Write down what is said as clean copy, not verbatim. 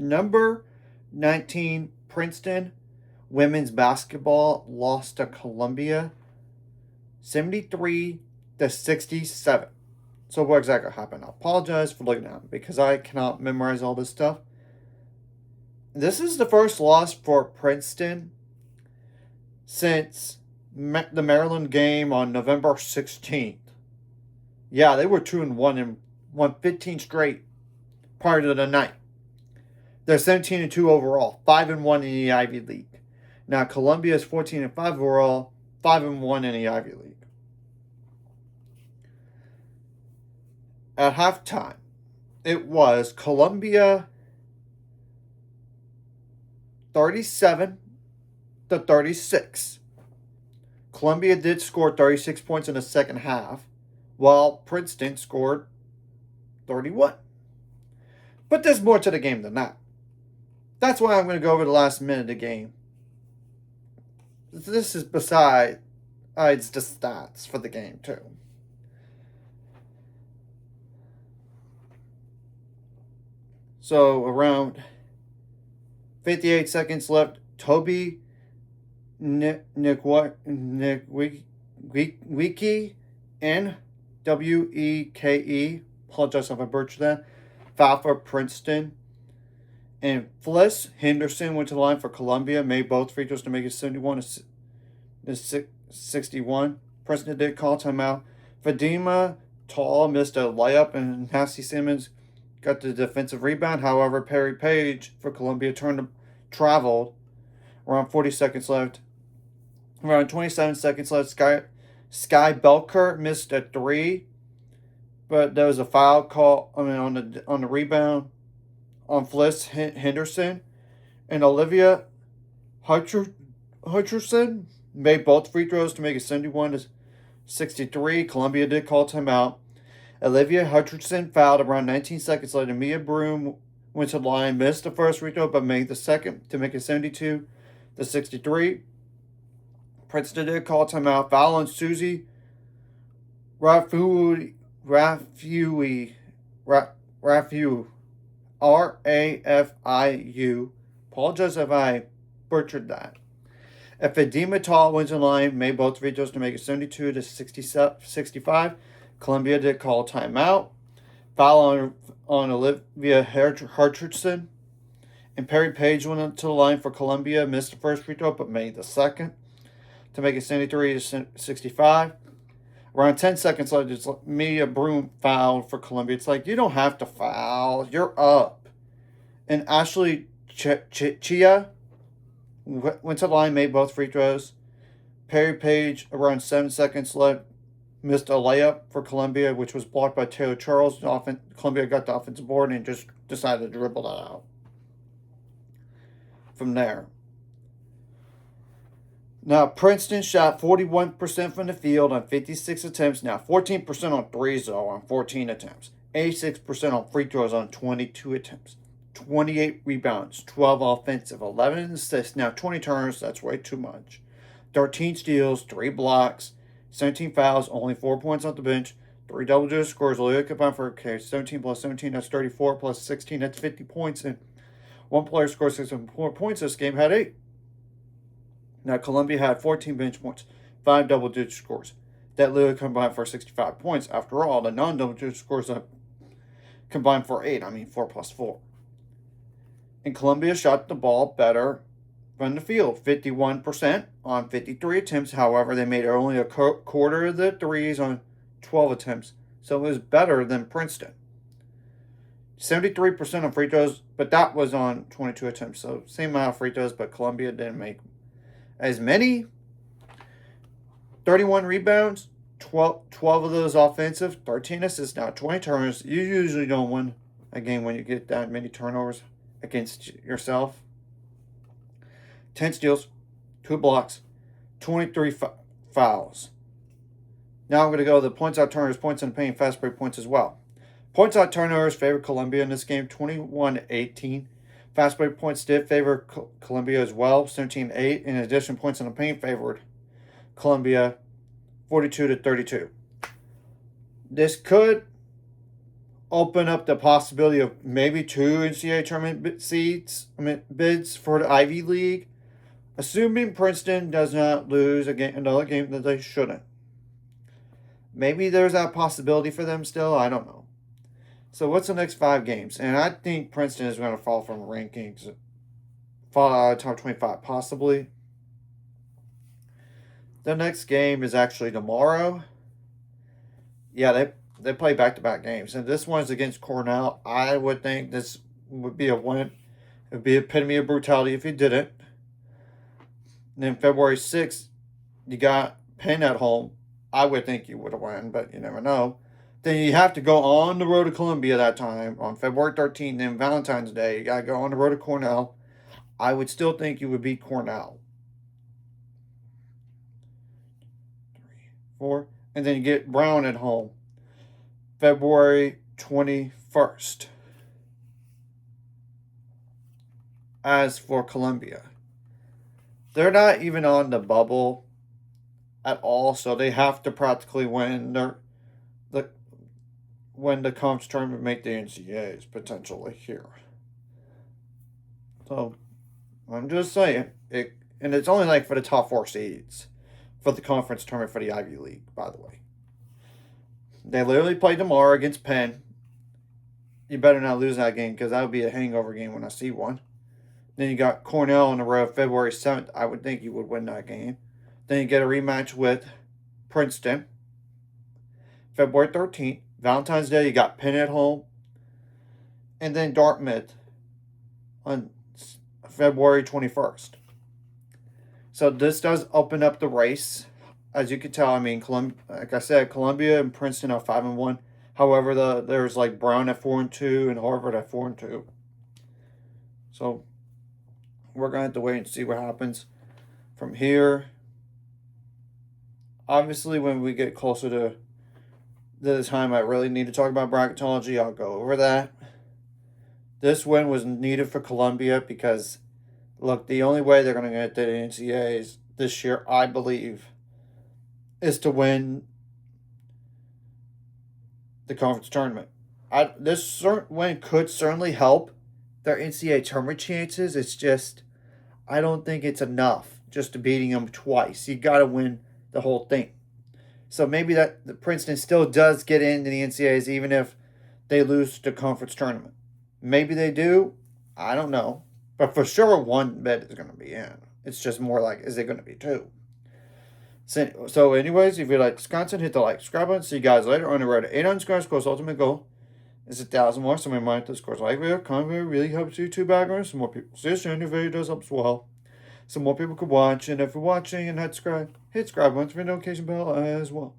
Number 19, Princeton women's basketball lost to Columbia 73-67. So what exactly happened? I apologize for looking at it because I cannot memorize all this stuff. This is the first loss for Princeton since the Maryland game on November 16th. Yeah, they were 2-1 and won 15 straight prior to the night. They're 17-2 overall, 5-1 in the Ivy League. Now Columbia is 14-5 overall, 5-1 in the Ivy League. At halftime, it was Columbia 37-36. Columbia did score 36 points in the second half, while Princeton scored 31. But there's more to the game than that. That's why I'm going to go over the last minute of the game. This is besides the stats for the game, too. So, around 58 seconds left, Toby Nweke, Nweke, apologize if I butchered that, foul for Princeton. And Fliss Henderson went to the line for Columbia, made both free throws to make it 71-61. Princeton did call timeout. Fatima Tall missed a layup, and Nasty Simmons got the defensive rebound. However, Perry Page for Columbia traveled. Around 40 seconds left. Around 27 seconds left, Sky Belker missed a three, but there was a foul call on the rebound on Fliss Henderson, and Olivia Hutcherson made both free throws to make it 71-63. Columbia did call timeout. Olivia Hutcherson fouled around 19 seconds later. Mia Broom went to the line, missed the first free throw, but made the second to make it 72-63. Princeton did call timeout. Foul on Susie Rafiu, Rafiu. Apologize if I butchered that. If Fatima Tall went to the line, made both free throws to make it 72-65. Columbia did call timeout. Foul on Olivia Hutcherson. And Perry Page went to the line for Columbia, missed the first free throw, but made the second to make it 73-65. Around 10 seconds left, it's Mia Broom fouled for Columbia. It's like, you don't have to foul. You're up. And Ashley Chia went to the line, made both free throws. Perry Page, around 7 seconds left, missed a layup for Columbia, which was blocked by Taylor Charles. Columbia got the offensive board and just decided to dribble that out. From there. Now, Princeton shot 41% from the field on 56 attempts. Now, 14% on threes, though, on 14 attempts. 86% on free throws on 22 attempts. 28 rebounds, 12 offensive, 11 assists. Now, 20 turnovers, that's way too much. 13 steals, 3 blocks, 17 fouls, only 4 points off the bench. 3 double-digit scores. Leah combined for 17 plus 17, that's 34 plus 16, that's 50 points. And one player scored 64 points this game, had 8. Now, Columbia had 14 bench points, 5 double-digit scores. That literally combined for 65 points. After all, the non-double-digit scores combined for 8. I mean, 4 plus 4. And Columbia shot the ball better from the field, 51% on 53 attempts. However, they made only a quarter of the threes on 12 attempts. So it was better than Princeton. 73% on free throws, but that was on 22 attempts. So same amount of free throws, but Columbia didn't make as many. 31 rebounds, 12 of those offensive, 13 assists. Now 20 turnovers. You usually don't win a game when you get that many turnovers against yourself. 10 steals, 2 blocks, 23 fouls. Now I'm going to go to the points out turnovers, points in the paint, fast break points as well. Points out turnovers favored Columbia in this game, 21-18. Fast break points did favor Columbia as well, 17-8. In addition, points in the paint favored Columbia, 42-32. This could open up the possibility of maybe 2 NCAA tournament bids for the Ivy League, assuming Princeton does not lose another game that they shouldn't. Maybe there's that possibility for them still. I don't know. So what's the next 5 games? And I think Princeton is going to fall from rankings, fall out of top 25 possibly. The next game is actually tomorrow. Yeah, they play back-to-back games, and this one's against Cornell. I would think this would be a win. It would be epitome of brutality if you didn't. And then February 6th, you got Penn at home. I would think you would have won, but you never know. Then you have to go on the road to Columbia that time on February 13th. Then Valentine's Day, you got to go on the road to Cornell. I would still think you would beat Cornell. 3, 4. And then you get Brown at home. February 21st. As for Columbia, they're not even on the bubble at all, so they have to practically win the conference tournament, make the NCAAs potentially here. So I'm just saying and it's only like for the top 4 seeds for the conference tournament for the Ivy League, by the way. They literally play tomorrow against Penn. You better not lose that game because that would be a hangover game when I see one. Then you got Cornell on the road February 7th. I would think you would win that game. Then you get a rematch with Princeton. February 13th. Valentine's Day, you got Penn at home. And then Dartmouth on February 21st. So this does open up the race. As you can tell, I mean, like I said, Columbia and Princeton are 5-1. However, there's like Brown at 4-2 and Harvard at 4-2. So we're going to have to wait and see what happens from here. Obviously, when we get closer to the time I really need to talk about bracketology, I'll go over that. This win was needed for Columbia because, look, the only way they're going to get to the NCAAs this year, I believe, is to win the conference tournament. This win could certainly help their NCAA tournament chances. It's just, I don't think it's enough just to beating them twice. You got to win the whole thing. So maybe that the Princeton still does get into the NCAAs even if they lose the conference tournament. Maybe they do. I don't know. But for sure, one bid is going to be in. It's just more like, is it going to be 2? So anyways, if you like this content, hit the like, subscribe button. See you guys later on the road to 800 subscribers. Of course, ultimate goal is 1,000 more. So my mind, this course, like video, comment video really helps YouTube backgrounds. Some more people see this channel. Video does help as well. So more people could watch. And if you're watching and not subscribe, hit subscribe button for the notification bell as well.